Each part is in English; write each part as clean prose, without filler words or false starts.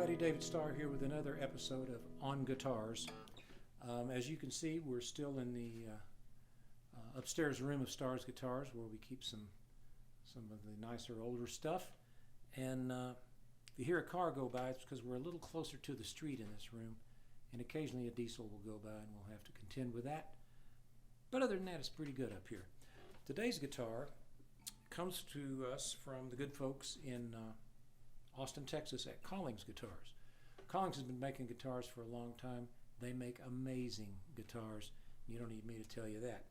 everybody, David Starr here with another episode of On Guitars. As you can see, we're still in the upstairs room of Starr's Guitars, where we keep some of the nicer older stuff. And if you hear a car go by, it's because we're a little closer to the street in this room, and occasionally a diesel will go by and we'll have to contend with that. But other than that, it's pretty good up here. Today's guitar comes to us from the good folks in Austin, Texas at Collings Guitars. Collings has been making guitars for a long time. They make amazing guitars. You don't need me to tell you that.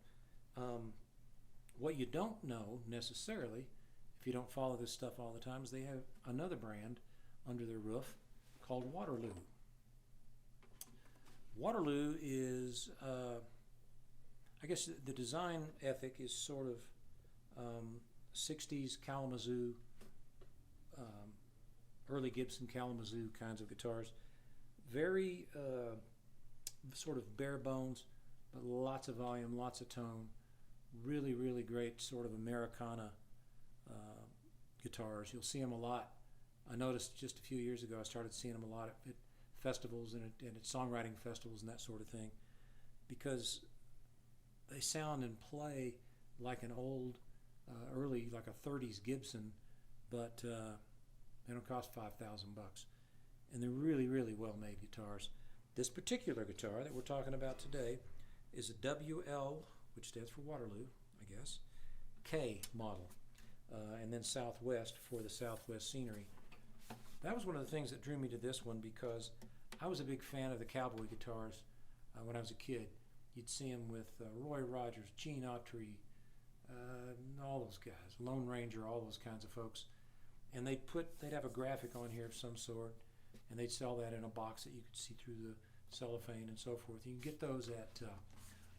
What you don't know necessarily, if you don't follow this stuff all the time, is they have another brand under their roof called Waterloo. Waterloo is, I guess the design ethic is sort of 60s Kalamazoo, early Gibson Kalamazoo kinds of guitars. Very sort of bare bones, but lots of volume, lots of tone. Really, really great sort of Americana guitars. You'll see them a lot. I noticed just a few years ago I started seeing them a lot at festivals and at songwriting festivals and that sort of thing, because they sound and play like an old, early, like a 30s Gibson, but they don't cost $5,000. And they're really, really well-made guitars. This particular guitar that we're talking about today is a WL, which stands for Waterloo, I guess, K model, and then Southwest for the Southwest scenery. That was one of the things that drew me to this one, because I was a big fan of the cowboy guitars when I was a kid. You'd see them with Roy Rogers, Gene Autry, all those guys, Lone Ranger, all those kinds of folks. And they'd have a graphic on here of some sort, and they'd sell that in a box that you could see through the cellophane and so forth. You can get those at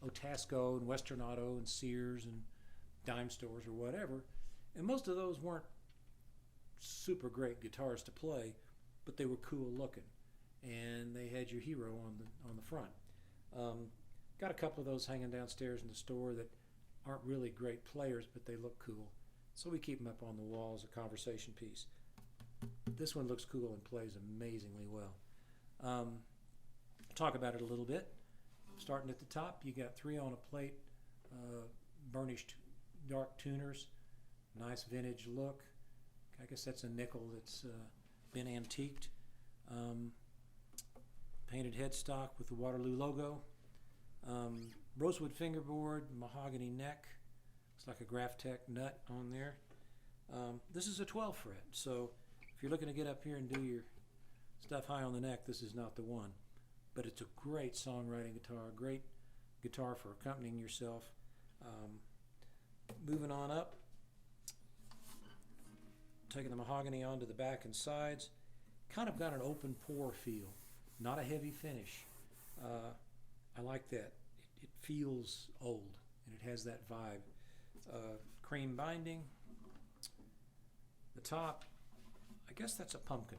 Otasco and Western Auto and Sears and dime stores or whatever. And most of those weren't super great guitars to play, but they were cool looking, and they had your hero on the front. Got a couple of those hanging downstairs in the store that aren't really great players, but they look cool. So we keep them up on the wall as a conversation piece. This one looks cool and plays amazingly well. Talk about it a little bit. Starting at the top, you got 3 on a plate, burnished dark tuners, nice vintage look. I guess that's a nickel that's been antiqued. Painted headstock with the Waterloo logo. Rosewood fingerboard, mahogany neck. It's like a Graphtec nut on there. This is a 12 fret, so if you're looking to get up here and do your stuff high on the neck, this is not the one. But it's a great songwriting guitar, great guitar for accompanying yourself. Moving on up, taking the mahogany onto the back and sides, kind of got an open pore feel, not a heavy finish. I like that. It feels old, and it has that vibe. Cream binding. The top, I guess that's a pumpkin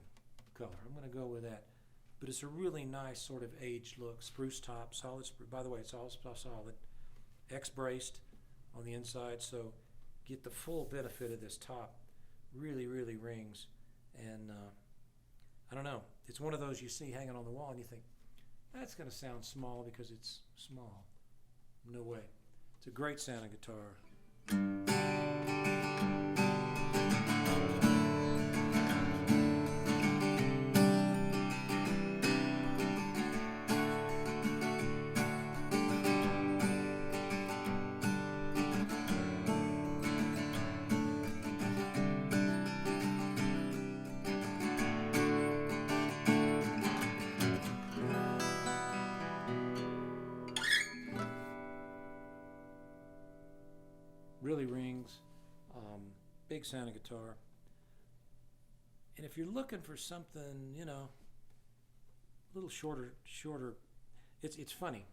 color. I'm going to go with that. But it's a really nice sort of aged look. Spruce top, solid spruce. By the way, it's all solid. X-braced on the inside, so get the full benefit of this top. Really, really rings. And I don't know. It's one of those you see hanging on the wall and you think, that's going to sound small because it's small. No way. It's a great sounding guitar. Really rings, big sounding guitar. And if you're looking for something, you know, a little shorter, it's funny.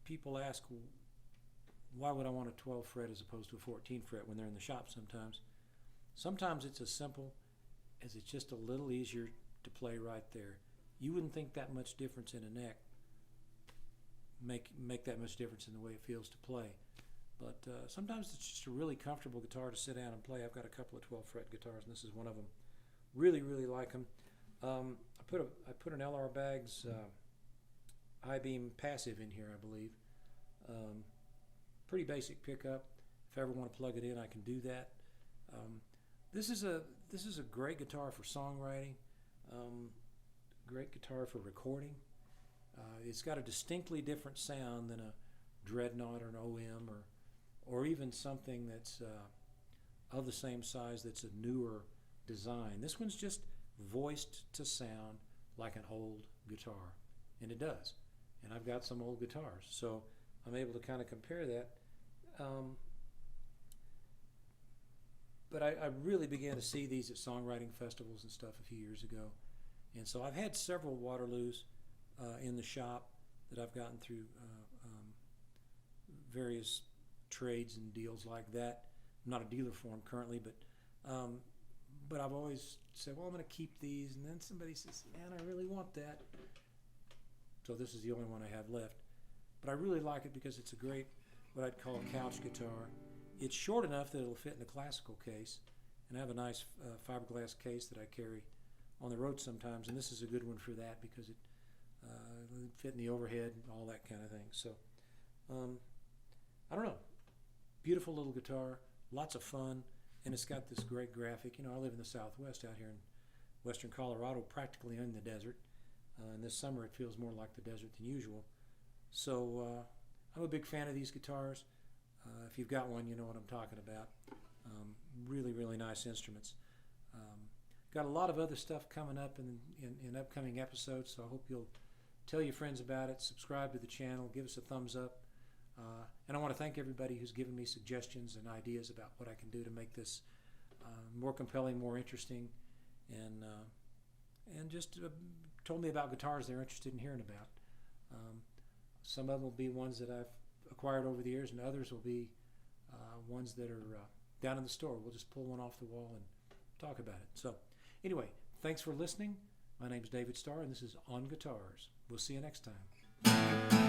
People ask, why would I want a 12 fret as opposed to a 14 fret when they're in the shop sometimes? Sometimes it's as simple as it's just a little easier to play right there. You wouldn't think that much difference in a neck make that much difference in the way it feels to play. But sometimes it's just a really comfortable guitar to sit down and play. I've got a couple of 12 fret guitars, and this is one of them. Really, really like them. I put an LR Baggs I-beam passive in here, I believe. Pretty basic pickup. If I ever want to plug it in, I can do that. This is a great guitar for songwriting. Great guitar for recording. It's got a distinctly different sound than a Dreadnought or an OM or even something that's of the same size that's a newer design. This one's just voiced to sound like an old guitar, and it does. And I've got some old guitars, so I'm able to kind of compare that. But I really began to see these at songwriting festivals and stuff a few years ago. And so I've had several Waterloos in the shop that I've gotten through various trades and deals like that. I'm not a dealer for them currently, but I've always said, well, I'm going to keep these. And then somebody says, man, I really want that. So this is the only one I have left. But I really like it because it's a great, what I'd call a couch guitar. It's short enough that it'll fit in a classical case. And I have a nice fiberglass case that I carry on the road sometimes. And this is a good one for that because it fit in the overhead and all that kind of thing. So, I don't know. Beautiful little guitar, lots of fun, and it's got this great graphic. You know, I live in the Southwest out here in western Colorado, practically in the desert. And this summer it feels more like the desert than usual. So I'm a big fan of these guitars. If you've got one, you know what I'm talking about. Really, really nice instruments. Got a lot of other stuff coming up in upcoming episodes, so I hope you'll tell your friends about it, subscribe to the channel, give us a thumbs up. And I want to thank everybody who's given me suggestions and ideas about what I can do to make this more compelling, more interesting, and just told me about guitars they're interested in hearing about. Some of them will be ones that I've acquired over the years, and others will be ones that are down in the store. We'll just pull one off the wall and talk about it. So anyway, thanks for listening. My name's David Starr, and this is On Guitars. We'll see you next time.